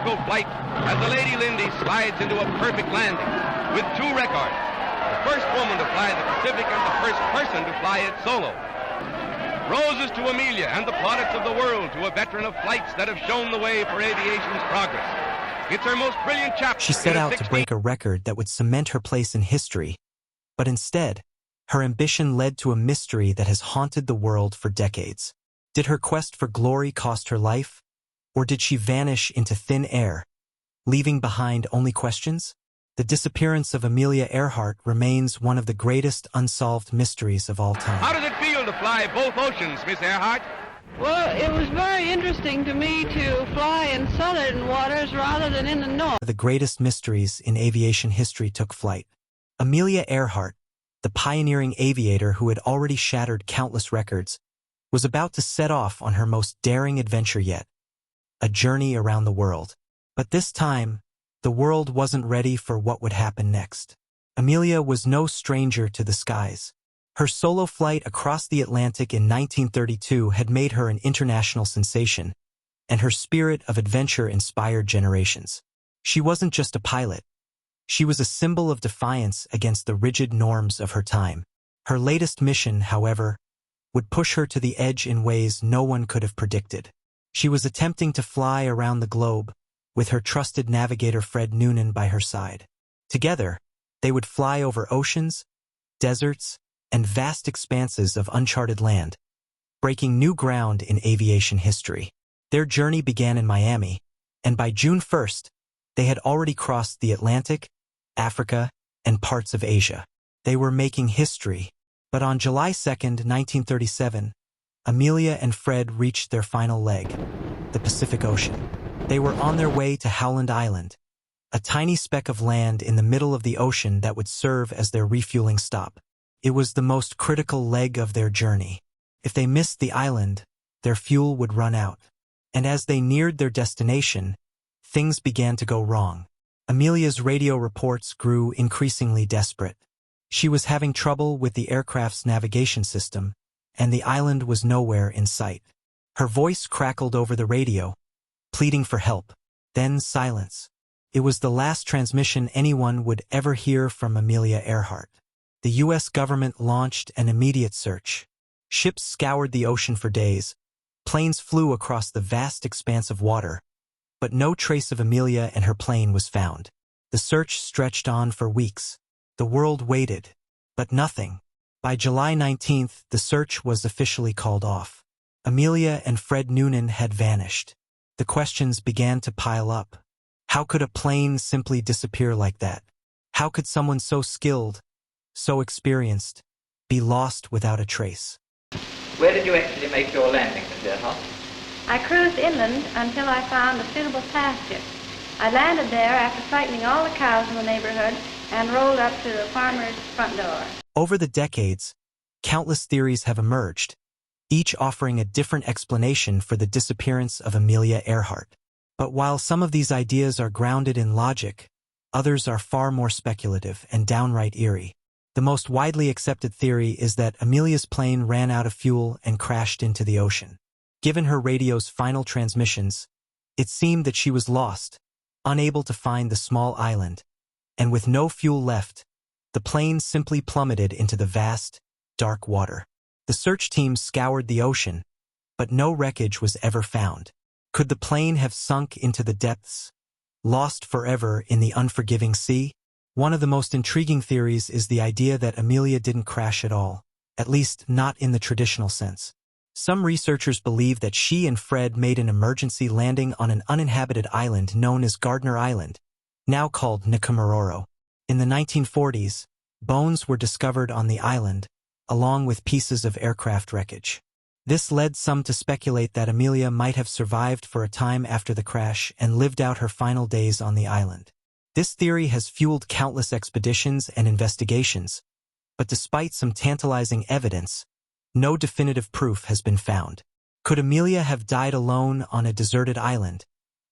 successful flight as the Lady Lindy slides into a perfect landing with 2 records. The first woman to fly the Pacific and the first person to fly it solo. Roses to Amelia and the plaudits of the world to a veteran of flights that have shown the way for aviation's progress. It's her most brilliant chapter. She set out to break a record that would cement her place in history, but instead, her ambition led to a mystery that has haunted the world for decades. Did her quest for glory cost her life, or did she vanish into thin air, leaving behind only questions? The disappearance of Amelia Earhart remains one of the greatest unsolved mysteries of all time. How does it feel to fly both oceans, Miss Earhart? Well, it was very interesting to me to fly in southern waters rather than in the north. The greatest mysteries in aviation history took flight. Amelia Earhart, the pioneering aviator who had already shattered countless records, was about to set off on her most daring adventure yet, a journey around the world. But this time, the world wasn't ready for what would happen next. Amelia was no stranger to the skies. Her solo flight across the Atlantic in 1932 had made her an international sensation, and her spirit of adventure inspired generations. She wasn't just a pilot. She was a symbol of defiance against the rigid norms of her time. Her latest mission, however, would push her to the edge in ways no one could have predicted. She was attempting to fly around the globe, with her trusted navigator Fred Noonan by her side. Together, they would fly over oceans, deserts, and vast expanses of uncharted land, breaking new ground in aviation history. Their journey began in Miami, and by June 1st, they had already crossed the Atlantic, Africa, and parts of Asia. They were making history, but on July 2nd, 1937, Amelia and Fred reached their final leg, the Pacific Ocean. They were on their way to Howland Island, a tiny speck of land in the middle of the ocean that would serve as their refueling stop. It was the most critical leg of their journey. If they missed the island, their fuel would run out. And as they neared their destination, things began to go wrong. Amelia's radio reports grew increasingly desperate. She was having trouble with the aircraft's navigation system, and the island was nowhere in sight. Her voice crackled over the radio, pleading for help. Then silence. It was the last transmission anyone would ever hear from Amelia Earhart. The U.S. government launched an immediate search. Ships scoured the ocean for days. Planes flew across the vast expanse of water, but no trace of Amelia and her plane was found. The search stretched on for weeks. The world waited, but nothing. By July 19th, the search was officially called off. Amelia and Fred Noonan had vanished. The questions began to pile up. How could a plane simply disappear like that? How could someone so skilled, so experienced, be lost without a trace? Where did you actually make your landing, Miss Earhart? I cruised inland until I found a suitable pasture. I landed there after frightening all the cows in the neighborhood and rolled up to the farmer's front door. Over the decades, countless theories have emerged, each offering a different explanation for the disappearance of Amelia Earhart. But while some of these ideas are grounded in logic, others are far more speculative and downright eerie. The most widely accepted theory is that Amelia's plane ran out of fuel and crashed into the ocean. Given her radio's final transmissions, it seemed that she was lost, unable to find the small island, and with no fuel left, the plane simply plummeted into the vast, dark water. The search team scoured the ocean, but no wreckage was ever found. Could the plane have sunk into the depths, lost forever in the unforgiving sea? One of the most intriguing theories is the idea that Amelia didn't crash at all, at least not in the traditional sense. Some researchers believe that she and Fred made an emergency landing on an uninhabited island known as Gardner Island, now called Nkomororo. In the 1940s, bones were discovered on the island, along with pieces of aircraft wreckage. This led some to speculate that Amelia might have survived for a time after the crash and lived out her final days on the island. This theory has fueled countless expeditions and investigations, but despite some tantalizing evidence, no definitive proof has been found. Could Amelia have died alone on a deserted island,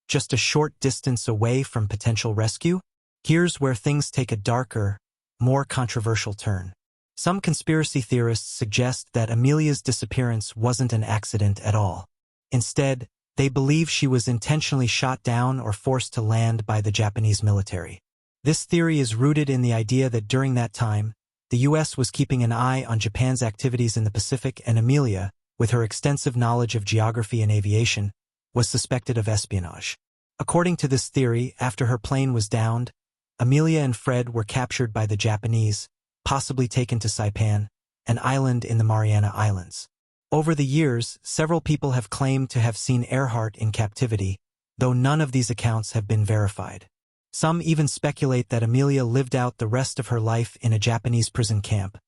just a short distance away from potential rescue? Here's where things take a darker, more controversial turn. Some conspiracy theorists suggest that Amelia's disappearance wasn't an accident at all. Instead, They believe she was intentionally shot down or forced to land by the Japanese military. This theory is rooted in the idea that during that time, the U.S. was keeping an eye on Japan's activities in the Pacific, and Amelia, with her extensive knowledge of geography and aviation, was suspected of espionage. According to this theory, after her plane was downed, Amelia and Fred were captured by the Japanese, possibly taken to Saipan, an island in the Mariana Islands. Over the years, several people have claimed to have seen Earhart in captivity, though none of these accounts have been verified. Some even speculate that Amelia lived out the rest of her life in a Japanese prison camp,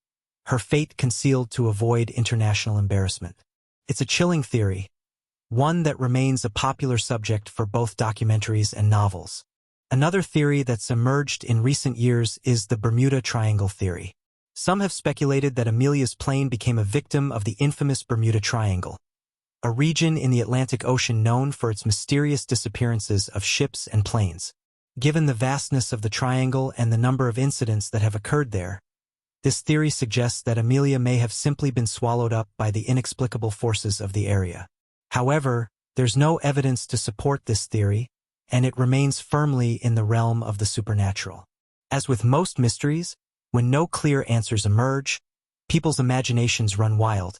her fate concealed to avoid international embarrassment. It's a chilling theory, one that remains a popular subject for both documentaries and novels. Another theory that's emerged in recent years is the Bermuda Triangle theory. Some have speculated that Amelia's plane became a victim of the infamous Bermuda Triangle, a region in the Atlantic Ocean known for its mysterious disappearances of ships and planes. Given the vastness of the triangle and the number of incidents that have occurred there, this theory suggests that Amelia may have simply been swallowed up by the inexplicable forces of the area. However, there's no evidence to support this theory, and it remains firmly in the realm of the supernatural. As with most mysteries, when no clear answers emerge, people's imaginations run wild,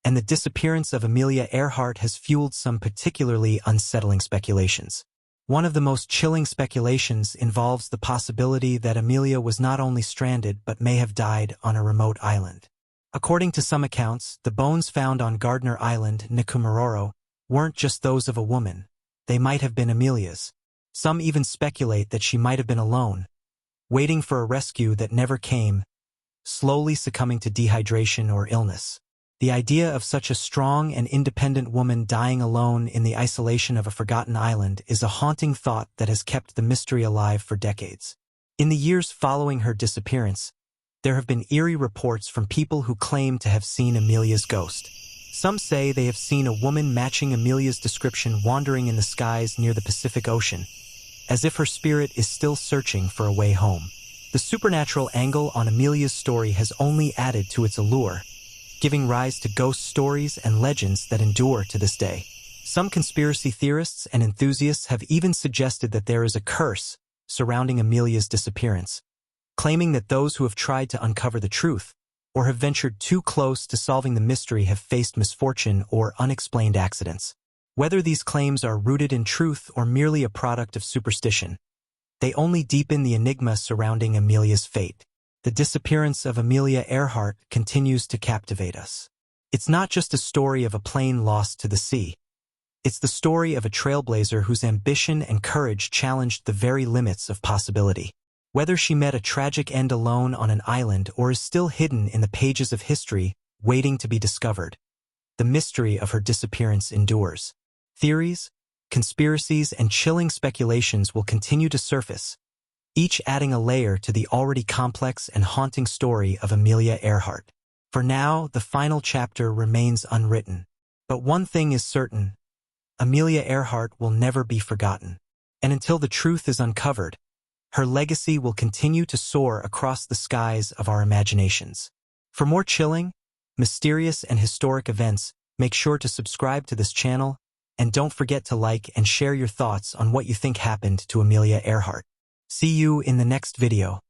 and the disappearance of Amelia Earhart has fueled some particularly unsettling speculations. One of the most chilling speculations involves the possibility that Amelia was not only stranded but may have died on a remote island. According to some accounts, the bones found on Gardner Island, Nikumaroro, weren't just those of a woman. They might have been Amelia's. Some even speculate that she might have been alone, waiting for a rescue that never came, slowly succumbing to dehydration or illness. The idea of such a strong and independent woman dying alone in the isolation of a forgotten island is a haunting thought that has kept the mystery alive for decades. In the years following her disappearance, there have been eerie reports from people who claim to have seen Amelia's ghost. Some say they have seen a woman matching Amelia's description wandering in the skies near the Pacific Ocean, as if her spirit is still searching for a way home. The supernatural angle on Amelia's story has only added to its allure, giving rise to ghost stories and legends that endure to this day. Some conspiracy theorists and enthusiasts have even suggested that there is a curse surrounding Amelia's disappearance, claiming that those who have tried to uncover the truth or have ventured too close to solving the mystery have faced misfortune or unexplained accidents. Whether these claims are rooted in truth or merely a product of superstition, they only deepen the enigma surrounding Amelia's fate. The disappearance of Amelia Earhart continues to captivate us. It's not just a story of a plane lost to the sea. It's the story of a trailblazer whose ambition and courage challenged the very limits of possibility. Whether she met a tragic end alone on an island or is still hidden in the pages of history waiting to be discovered, the mystery of her disappearance endures. Theories, conspiracies, and chilling speculations will continue to surface, each adding a layer to the already complex and haunting story of Amelia Earhart. For now, the final chapter remains unwritten. But one thing is certain: Amelia Earhart will never be forgotten. And until the truth is uncovered, her legacy will continue to soar across the skies of our imaginations. For more chilling, mysterious, and historic events, make sure to subscribe to this channel, and don't forget to like and share your thoughts on what you think happened to Amelia Earhart. See you in the next video.